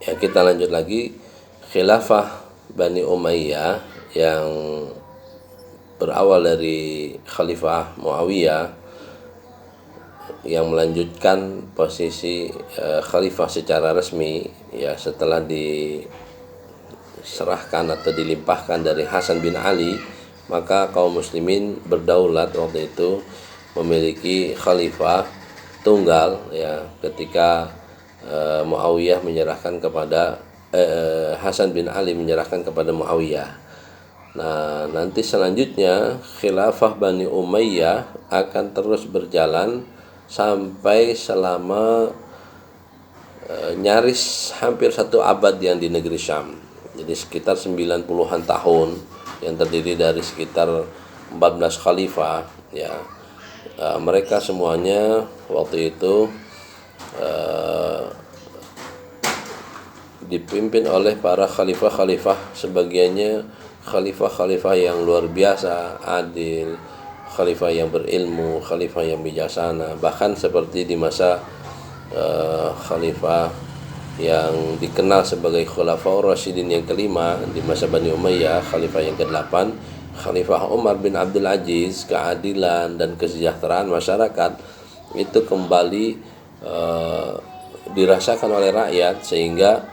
Ya, kita lanjut lagi. Khilafah Bani Umayyah yang berawal dari Khalifah Muawiyah yang melanjutkan posisi khalifah secara resmi ya setelah diserahkan atau dilimpahkan dari Hasan bin Ali, maka kaum muslimin berdaulat waktu itu memiliki khalifah tunggal ya ketika Muawiyah menyerahkan kepada Hasan bin Ali menyerahkan kepada Muawiyah. Nah, nanti selanjutnya khilafah Bani Umayyah akan terus berjalan sampai selama nyaris hampir 1 abad yang di negeri Syam. Jadi sekitar 90-an tahun yang terdiri dari sekitar 14 khalifah ya. Mereka semuanya waktu itu dipimpin oleh para khalifah-khalifah, sebagiannya khalifah-khalifah yang luar biasa, adil, khalifah yang berilmu, khalifah yang bijaksana. Bahkan seperti di masa khalifah yang dikenal sebagai Khulafaur Rasyidin yang kelima di masa Bani Umayyah, khalifah yang ke-8, Khalifah Umar bin Abdul Aziz, keadilan dan kesejahteraan masyarakat itu kembali dirasakan oleh rakyat, sehingga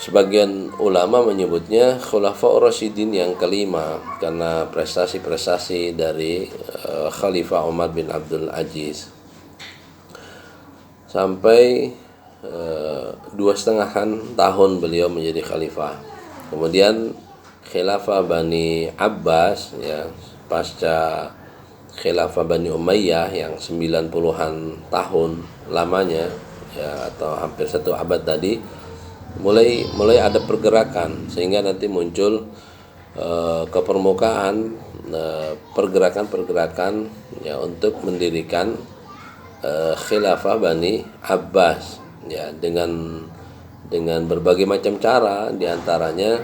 sebagian ulama menyebutnya Khulafaur Rasyidin yang kelima karena prestasi-prestasi dari Khalifah Umar bin Abdul Aziz. Sampai 2,5 tahun beliau menjadi khalifah. Kemudian khilafah Bani Abbas ya pasca khilafah Bani Umayyah yang 90-an tahun lamanya ya atau hampir 1 abad tadi, mulai ada pergerakan sehingga nanti muncul ke permukaan pergerakan-pergerakan ya untuk mendirikan khilafah Bani Abbas ya dengan berbagai macam cara, diantaranya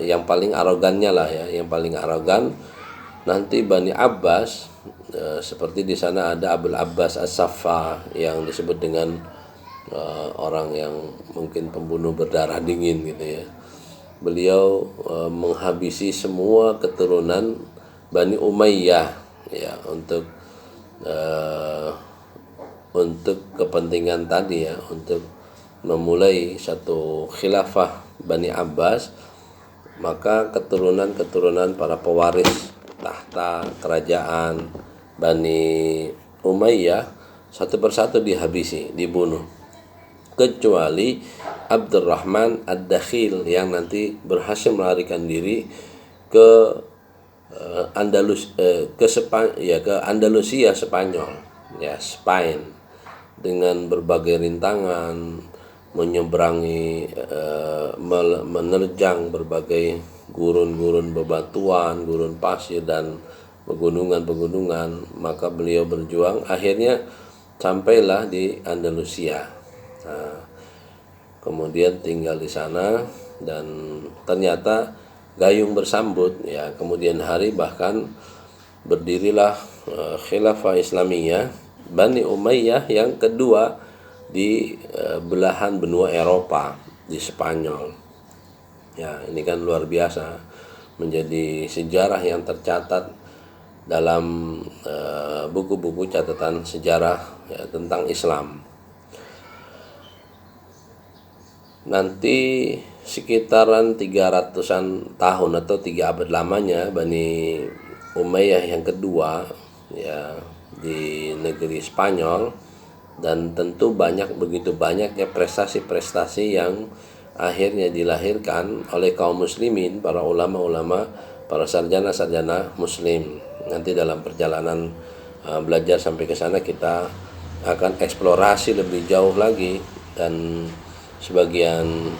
yang paling arogannya lah ya, yang paling arogan nanti Bani Abbas seperti di sana ada Abul Abbas As-Saffah yang disebut dengan orang yang mungkin pembunuh berdarah dingin gitu ya. Beliau menghabisi semua keturunan Bani Umayyah ya untuk kepentingan tadi ya, untuk memulai satu khilafah Bani Abbas. Maka keturunan-keturunan para pewaris tahta kerajaan Bani Umayyah satu persatu dihabisi, dibunuh, kecuali Abdurrahman Ad-Dakhil yang nanti berhasil melarikan diri ke ke Andalusia Spanyol ya, Spain, dengan berbagai rintangan menyeberangi menerjang berbagai gurun-gurun bebatuan, gurun pasir dan pegunungan-pegunungan. Maka beliau berjuang, akhirnya sampailah di Andalusia. Nah, kemudian tinggal di sana dan ternyata gayung bersambut ya. Kemudian hari bahkan berdirilah khilafah Islamiyah Bani Umayyah yang kedua di belahan benua Eropa, di Spanyol. Ya, ini kan luar biasa, menjadi sejarah yang tercatat dalam buku-buku catatan sejarah ya, tentang Islam. Nanti sekitaran 300-an tahun atau 3 abad lamanya Bani Umayyah yang kedua ya di negeri Spanyol, dan tentu begitu banyaknya prestasi-prestasi yang akhirnya dilahirkan oleh kaum muslimin, para ulama-ulama, para sarjana-sarjana muslim. Nanti dalam perjalanan belajar sampai ke sana kita akan eksplorasi lebih jauh lagi, dan sebagian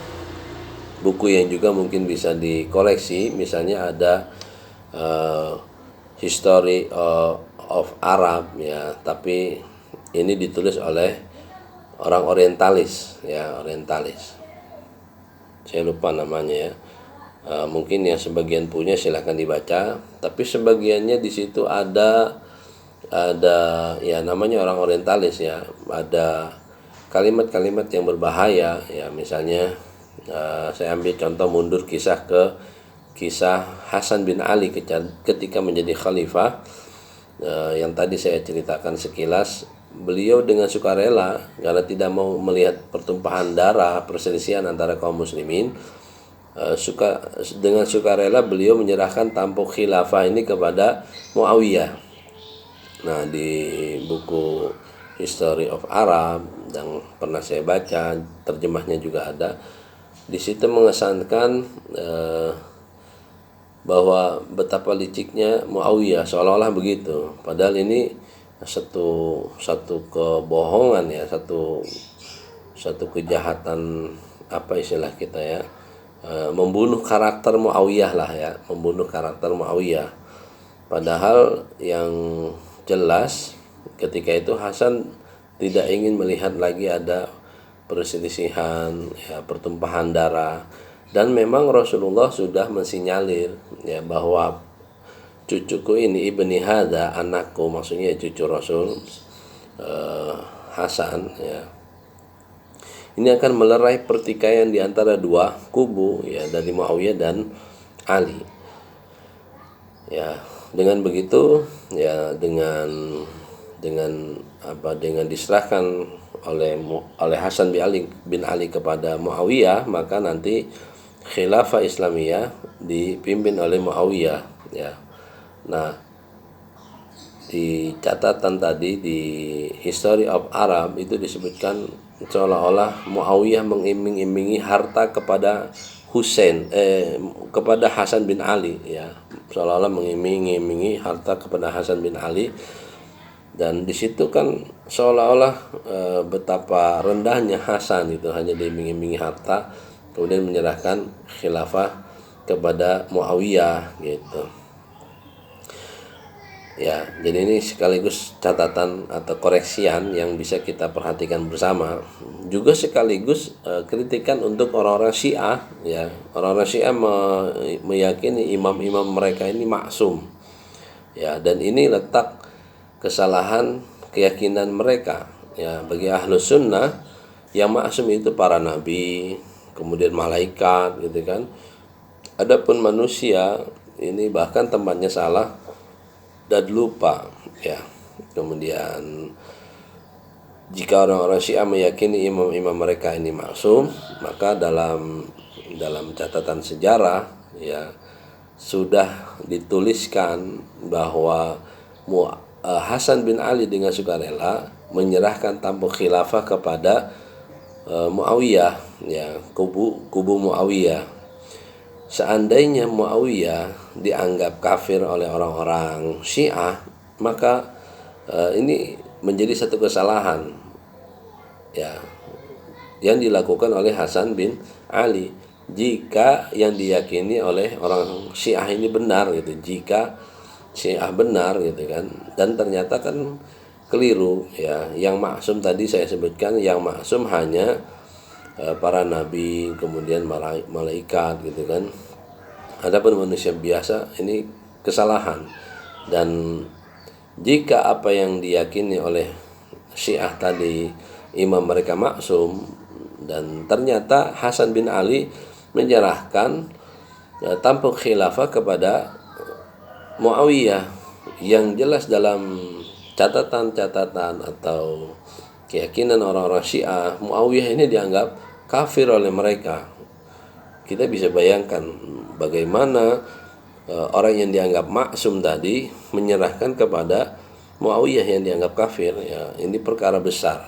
buku yang juga mungkin bisa dikoleksi, misalnya ada History of Arab ya, tapi ini ditulis oleh orang orientalis ya, orientalis. Saya lupa namanya ya. Mungkin yang sebagian punya silahkan dibaca, tapi sebagiannya di situ ada ya namanya orang orientalis ya, ada kalimat-kalimat yang berbahaya, ya misalnya saya ambil contoh mundur kisah Hasan bin Ali ketika menjadi khalifah, yang tadi saya ceritakan sekilas. Beliau dengan sukarela karena tidak mau melihat pertumpahan darah, perselisihan antara kaum muslimin, dengan sukarela beliau menyerahkan tampuk khilafah ini kepada Muawiyah. Nah, di buku History of Arab yang pernah saya baca, terjemahnya juga ada, di situ mengesankan bahwa betapa liciknya Muawiyah, seolah-olah begitu. Padahal ini satu kebohongan ya, satu kejahatan, apa istilah kita ya, membunuh karakter Muawiyah lah ya, membunuh karakter Muawiyah. Padahal yang jelas ketika itu Hasan tidak ingin melihat lagi ada perselisihan, ya, pertumpahan darah, dan memang Rasulullah sudah mensinyalir ya bahwa cucuku ini, ibni hada, anakku, maksudnya cucu Rasul, Hasan ya, ini akan melerai pertikaian di antara dua kubu ya, dari Muawiyah dan Ali. Ya, dengan begitu ya, dengan diserahkan oleh Hasan bin Ali kepada Muawiyah, maka nanti khilafah Islamiyah dipimpin oleh Muawiyah ya. Nah, di catatan tadi di History of Arab itu disebutkan seolah-olah Muawiyah mengiming-imingi harta kepada kepada Hasan bin Ali ya, seolah-olah mengiming-imingi harta kepada Hasan bin Ali. Dan di situ kan seolah-olah betapa rendahnya Hasan itu, hanya diiming-imingi harta kemudian menyerahkan khilafah kepada Muawiyah gitu. Ya, jadi ini sekaligus catatan atau koreksian yang bisa kita perhatikan bersama. Juga sekaligus kritikan untuk orang-orang Syiah ya. Orang-orang Syiah meyakini imam-imam mereka ini maksum. Ya, dan ini letak kesalahan keyakinan mereka. Ya, bagi Ahlus Sunnah yang maksum itu para nabi, kemudian malaikat gitu kan. Adapun manusia ini bahkan tempatnya salah dan lupa ya. Kemudian jika orang-orang Syiah meyakini imam-imam mereka ini maksum, maka dalam catatan sejarah ya sudah dituliskan bahwa Hasan bin Ali dengan sukarela menyerahkan tampuk khilafah kepada Muawiyah ya, kubu Muawiyah. Seandainya Muawiyah dianggap kafir oleh orang-orang Syiah, maka ini menjadi satu kesalahan ya yang dilakukan oleh Hasan bin Ali. Jika yang diyakini oleh orang Syiah ini benar gitu, jika Syiah benar gitu kan, dan ternyata kan keliru ya. Yang maksum tadi saya sebutkan, yang maksum hanya para nabi, kemudian malaikat gitu kan. Adapun manusia biasa ini kesalahan. Dan jika apa yang diyakini oleh Syiah tadi imam mereka maksum, dan ternyata Hasan bin Ali menyerahkan tampuk khilafah kepada Muawiyah, yang jelas dalam catatan-catatan atau keyakinan orang-orang Syiah, Muawiyah ini dianggap kafir oleh mereka. Kita bisa bayangkan bagaimana orang yang dianggap maksum tadi menyerahkan kepada Muawiyah yang dianggap kafir ya. Ini perkara besar